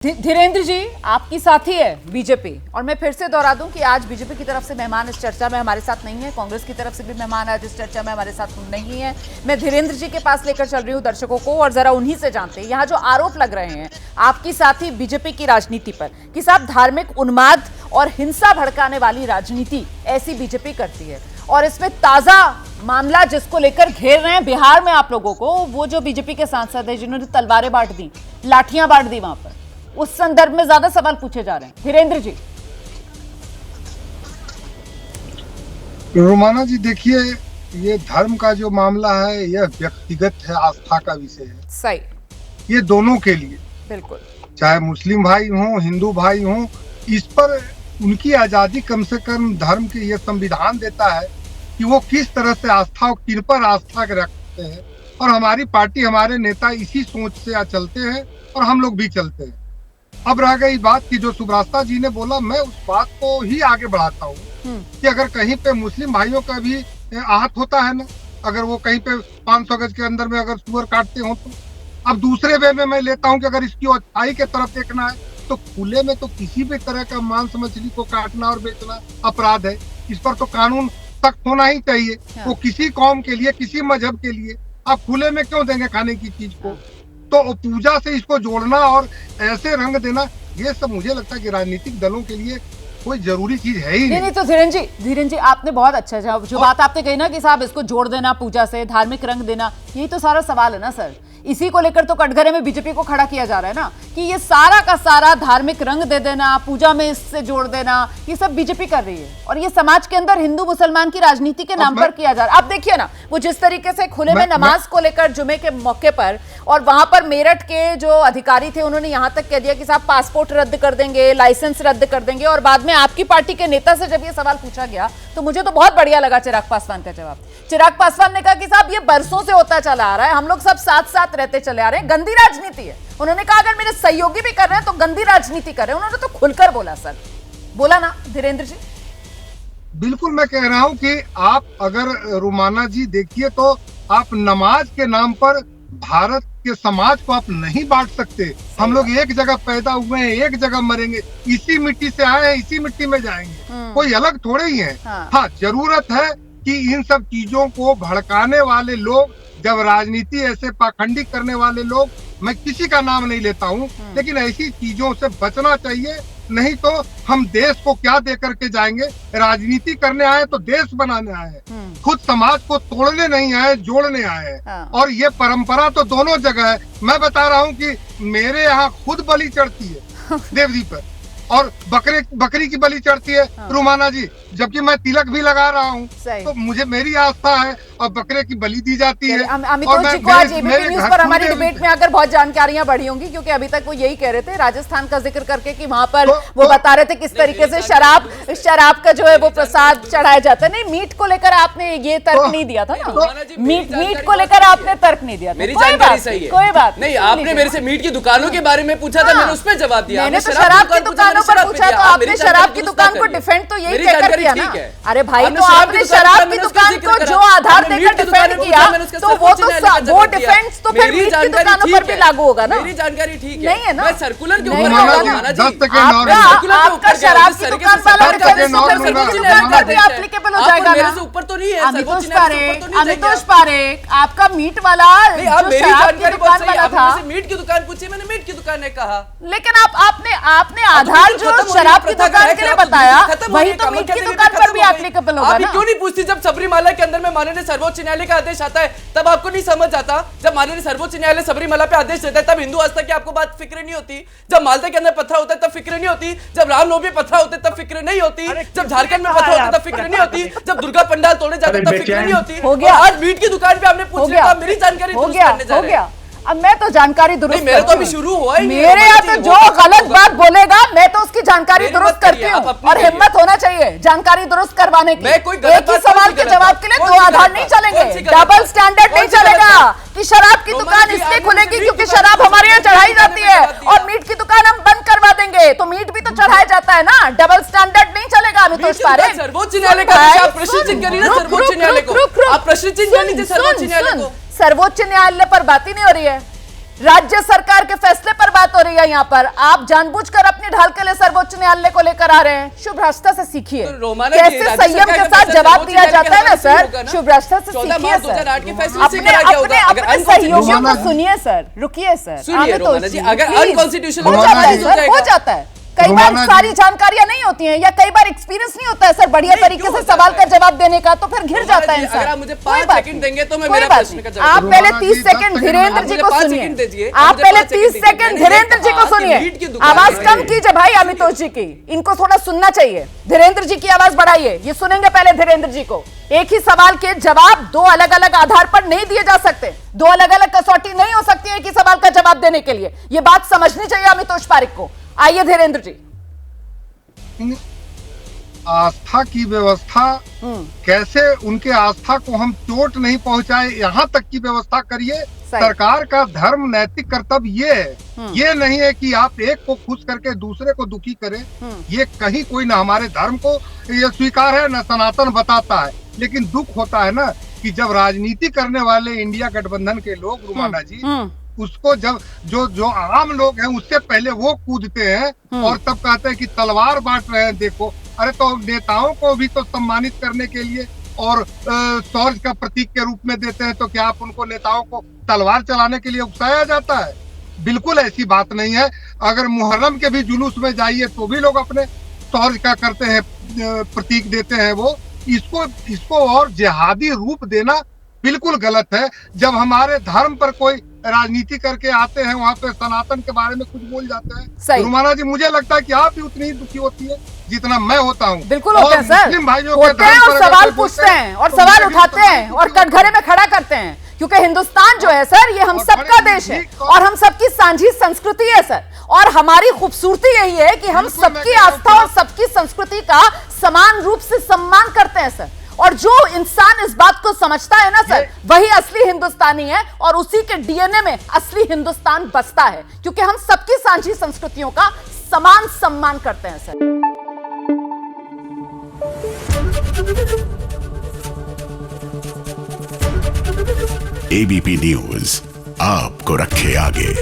धीरेन्द्र जी, आपकी साथी है बीजेपी, और मैं फिर से दोहरा दूं कि आज बीजेपी की तरफ से मेहमान इस चर्चा में हमारे साथ नहीं है, कांग्रेस की तरफ से भी मेहमान आज इस चर्चा में हमारे साथ नहीं है। मैं धीरेन्द्र जी के पास लेकर चल रही हूं दर्शकों को, और जरा उन्हीं से जानते हैं यहाँ जो आरोप लग रहे हैं आपकी साथी बीजेपी की राजनीति पर कि साहब धार्मिक उन्माद और हिंसा भड़काने वाली राजनीति ऐसी बीजेपी करती है। और इसमें ताजा मामला जिसको लेकर घेर रहे हैं बिहार में आप लोगों को, वो जो बीजेपी के सांसद है जिन्होंने तलवारें बांट दी, लाठियां बांट दी वहां पर, उस संदर्भ में ज्यादा सवाल पूछे जा रहे हैं। धीरेन्द्र जी। रोमाना जी, देखिए, ये धर्म का जो मामला है यह व्यक्तिगत है, आस्था का विषय है। सही। ये दोनों के लिए, बिल्कुल, चाहे मुस्लिम भाई हों, हिंदू भाई हों, इस पर उनकी आजादी कम से कम धर्म के ये संविधान देता है कि वो किस तरह से आस्था और किन पर आस्था रखते हैं। और हमारी पार्टी, हमारे नेता इसी सोच से चलते हैं और हम लोग भी चलते हैं। अब रह गई बात की जो सुब्रास्ता जी ने बोला, मैं उस बात को ही आगे बढ़ाता हूँ कि अगर कहीं पे मुस्लिम भाइयों का भी आहत होता है ना, अगर वो कहीं पे 500 गज के अंदर में अगर सुअर काटते हो, तो अब दूसरे वे में मैं लेता हूँ कि अगर इसकी अच्छाई के तरफ देखना है तो खुले में तो किसी भी तरह का मांस मछली को काटना और बेचना अपराध है। इस पर तो कानून सख्त होना ही चाहिए। वो किसी कौम के लिए, किसी मजहब के लिए आप खुले में क्यों देंगे खाने की चीज को? तो पूजा से इसको जोड़ना और ऐसे रंग देना, ये सब मुझे लगता है कि राजनीतिक दलों के लिए कोई जरूरी चीज है ही नहीं। तो धीरेन्द्र जी आपने बहुत अच्छा जो बात आपने कही ना कि साहब इसको जोड़ देना पूजा से, धार्मिक रंग देना, यही तो सारा सवाल है ना सर। इसी को लेकर तो कटघरे में बीजेपी को खड़ा किया जा रहा है ना कि ये सारा का सारा धार्मिक रंग दे देना, पूजा में इससे जोड़ देना, ये सब बीजेपी कर रही है। और ये समाज के अंदर हिंदू मुसलमान की राजनीति के नाम पर किया जा रहा है। आप देखिए ना, वो जिस तरीके से खुले में नमाज को लेकर जुमे के मौके पर, और वहां पर मेरठ के जो अधिकारी थे उन्होंने यहां तक कह दिया कि साहब पासपोर्ट रद्द कर देंगे, लाइसेंस रद्द कर देंगे। और बाद में आपकी पार्टी के नेता से जब ये सवाल पूछा गया तो मुझे तो बहुत बढ़िया लगा चिराग पासवान का जवाब। चिराग पासवान ने कहा कि साहब ये बरसों से होता चला आ रहा है, हम लोग सब साथ साथ रहते चले आ रहे हैं, गंदी राजनीति है। उन्होंने कहा अगर मेरे सहयोगी भी कर रहे हैं तो गंदी राजनीति कर रहे हैं। उन्होंने तो खुलकर बोला सर, बोला ना धीरेन्द्र जी? बिल्कुल, मैं कह रहा हूं कि आप अगर रोमाना जी देखिए तो आप नमाज के नाम पर भारत के समाज को आप नहीं बांट सकते। हम लोग एक जगह पैदा हुए हैं, एक जगह मरेंगे, इसी मिट्टी से आए हैं, इसी मिट्टी में जाएंगे, कोई अलग थोड़े ही है। हाँ, जरूरत है कि इन सब चीजों को भड़काने वाले लोग, जब राजनीति ऐसे पाखंडी करने वाले लोग, मैं किसी का नाम नहीं लेता हूँ, लेकिन ऐसी चीजों से बचना चाहिए। नहीं तो हम देश को क्या दे करके जाएंगे? राजनीति करने आए तो देश बनाने आए हैं, खुद समाज को तोड़ने नहीं आए, जोड़ने आए हैं। और ये परंपरा तो दोनों जगह है। मैं बता रहा हूँ कि मेरे यहाँ खुद बलि चढ़ती है देवरी पर, और बकरी की बलि चढ़ती है रुमाना जी, जबकि मैं तिलक भी लगा रहा हूँ। तो मुझे, मेरी आस्था है, और बकरे की बलि दी जाती है। अमितोष जी को आज एबीपी न्यूज पर हमारी डिबेट में आकर बहुत जानकारियां बढ़ी होंगी, क्योंकि अभी तक वो यही कह रहे थे राजस्थान का जिक्र करके कि वहां पर वो बता रहे थे किस तरीके से शराब का जो है वो प्रसाद चढ़ाया जाता है। नहीं, मीट को लेकर आपने ये तर्क नहीं दिया था ना, मीट को लेकर आपने तर्क नहीं दिया था। मेरी जानकारी सही है, कोई बात नहीं। आपने मेरे से मीट की दुकानों के बारे में पूछा था, मैंने उस पर जवाब दिया। मैंने तो शराब की दुकानों पर पूछा, तो आपने शराब की दुकान को डिफेंड तो यही कहकर किया ना। अरे भाई, तो आपने शराब की दुकान को जो आधार देकर डिफेंड किया, तो वो डिफेंस तो फिर मीट की दुकानों पर भी लागू होगा ना? मेरी जानकारी ठीक नहीं है ना? मैं सर्कुलर के ऊपर आपका शराब की दुकान वाला डिफेंस तो फिर मीट की दुकान पर भी एप्लीकेबल हो जाएगा ना? ऊपर तो नहीं है अमितोष पारेख, आपका मीट वाला जो शराब की दुकान वाला था, मीट की दुकान पूछी, मैंने मीट की दुकान ने कहा। लेकिन आपने आधार जो शराब की दुकान के लिए बताया, वही तो मीट की दुकान पर भी एप्लीकेबल होगा ना? क्यों नहीं पूछती? जब सबरीमाला के अंदर में माननीय सर्वोच्च न्यायालय का आदेश आता है तब आपको नहीं समझ आता? जब माननीय सर्वोच्च न्यायालय सबरीमाला पे आदेश देता है तब हिंदू आस्था की आपको बात फिक्र नहीं होती? जब मालदा के अंदर पथरा होता है तब फिक्र नहीं होती? जब रामनवमी पथरा होते तब फिक्र नहीं होती? जब झारखंड में पथरा होता तब फिक्र नहीं होती? जब दुर्गा पंडाल तोड़े जाते तब फिक्र नहीं होती? हो गया। आज मीट की दुकान पे आपने पूछ लिया, मेरी जानकारी हो गया। अब मैं तो जानकारी दुरुस्त मेरे तो अभी शुरू हुआ ही नहीं। मेरे यहाँ तो जो गलत बात बोलेगा मैं तो उसकी जानकारी दुरुस्त करती हूँ, और हिम्मत होना चाहिए जानकारी दुरुस्त करवाने की। एक ही सवाल के जवाब के लिए दो आधार नहीं चलेंगे, डबल स्टैंडर्ड नहीं चलेगा कि शराब की दुकान इसलिए खुलेगी क्योंकि शराब हमारे यहाँ चढ़ाई जाती है, और मीट की दुकान हम बंद करवा देंगे। तो मीट भी तो चढ़ाया जाता है ना, डबल स्टैंडर्ड नहीं चलेगा। अमितोष पारेख, सर्वोच्च न्यायालय का प्रश्न चिन्ह करिए ना, सर्वोच्च न्यायालय को आप प्रश्न चिन्ह कर लीजिए। सर्वोच्च न्यायालय को, सर्वोच्च न्यायालय पर बात ही नहीं हो रही है। राज्य सरकार के फैसले पर बात हो रही है यहाँ पर। आप जानबूझकर अपनी ढाल के लिए सर्वोच्च न्यायालय को लेकर आ रहे हैं। शुभ रास्ता से सीखिए, तो रोमाना जी, कैसे राज्य संयम सरकार के का साथ फैसला जवाब सर्वोच्च दिया न्यायालय जाता है ना के सर। होगा ना? शुभ रास्ता से 14 सीखिए मार्च सर। 2008 के फैसले से अपने क्या क्या होगा? अगर अपने unconstitutional- सहयोगियों को सुनिए सर, रुकिए सर। सुनिए अमितोष रोमाना जी, जी, अगर please। unconstitutional हो रोमाना जाता है जी, सर, हो जाता है। कई बार रोमाना जी। सारी जानकारियां नहीं होती हैं या कई बार एक्सपीरियंस नहीं होता है सर बढ़िया नहीं, तरीके क्यों से होता सवाल है? का जवाब देने का, तो फिर घिर रोमाना जाता है जी, इंसान। अगर आप मुझे कोई 5 बात सेकंड नहीं। देंगे तो मैं कोई मेरा बात प्रश्न नहीं। का जवाब आप दूंगा। पहले रोमाना 30 जी, सेकंड 10 धीरेन्द्र सेकंड जी मुझे को 5 सुनिए। सेकंड दीजिए, आप मुझे पहले 5 30 सेकंड सेकंड दीजिए। धीरेन्द्र जी को मैंने कहा सुनिए। कि मीट की दुकान आवाज है। कम कीजिए भाई अमितोष जी की, इनको थोड़ा सुनना चाहिए। धीरेन्द्र जी की आवाज बढ़ाइए, ये सुनेंगे पहले धीरेन्द्र जी को। एक ही सवाल के जवाब दो अलग अलग आधार पर नहीं दिए जा सकते, दो अलग अलग कसौटी नहीं हो सकती है एक ही सवाल का जवाब देने के लिए। ये बात समझनी चाहिए अमितोष पारिक को। आइए धीरेन्द्र जी। आस्था की व्यवस्था कैसे, उनके आस्था को हम चोट नहीं पहुंचाए, यहाँ तक की व्यवस्था करिए। सही। सरकार का धर्म नैतिक कर्तव्य ये है, ये नहीं है कि आप एक को खुश करके दूसरे को दुखी करें। ये कहीं कोई ना हमारे धर्म को ये स्वीकार है ना सनातन बताता है। लेकिन दुख होता है ना कि जब राजनीति करने वाले इंडिया गठबंधन के लोग, रुमाना जी, उसको जब जो आम लोग हैं उससे पहले वो कूदते हैं और तब कहते हैं कि तलवार बांट रहे हैं। देखो, अरे तो नेताओं को भी तो सम्मानित करने के लिए और शौर्य का प्रतीक के रूप में देते हैं, तो क्या आप उनको नेताओं को तलवार चलाने के लिए उकसाया जाता है? बिल्कुल ऐसी बात नहीं है। अगर मुहर्रम के भी जुलूस में जाइए तो भी लोग अपने शौर्य का करते हैं, प्रतीक देते हैं। वो इसको और जिहादी रूप देना बिल्कुल गलत है। जब हमारे धर्म पर कोई राजनीति करके आते हैं, वहाँ पे सनातन के बारे में कुछ बोल जाते हैं। रुमाना जी, मुझे लगता है कि आप भी उतनी ही दुखी होती है जितना मैं होता हूँ। बिल्कुल होते हैं सर, होते हैं और सवाल पूछते हैं और सवाल उठाते हैं और कटघरे में खड़ा करते हैं, क्योंकि हिंदुस्तान जो है सर ये हम सबका देश है और हम सबकी साझी संस्कृति है सर। और हमारी खूबसूरती यही है कि हम सबकी आस्था और सबकी संस्कृति का समान रूप से सम्मान करते हैं सर। और जो इंसान इस बात को समझता है ना सर, वही असली हिंदुस्तानी है और उसी के डीएनए में असली हिंदुस्तान बसता है, क्योंकि हम सबकी साझी संस्कृतियों का समान सम्मान करते हैं सर। एबीपी न्यूज आपको रखे आगे।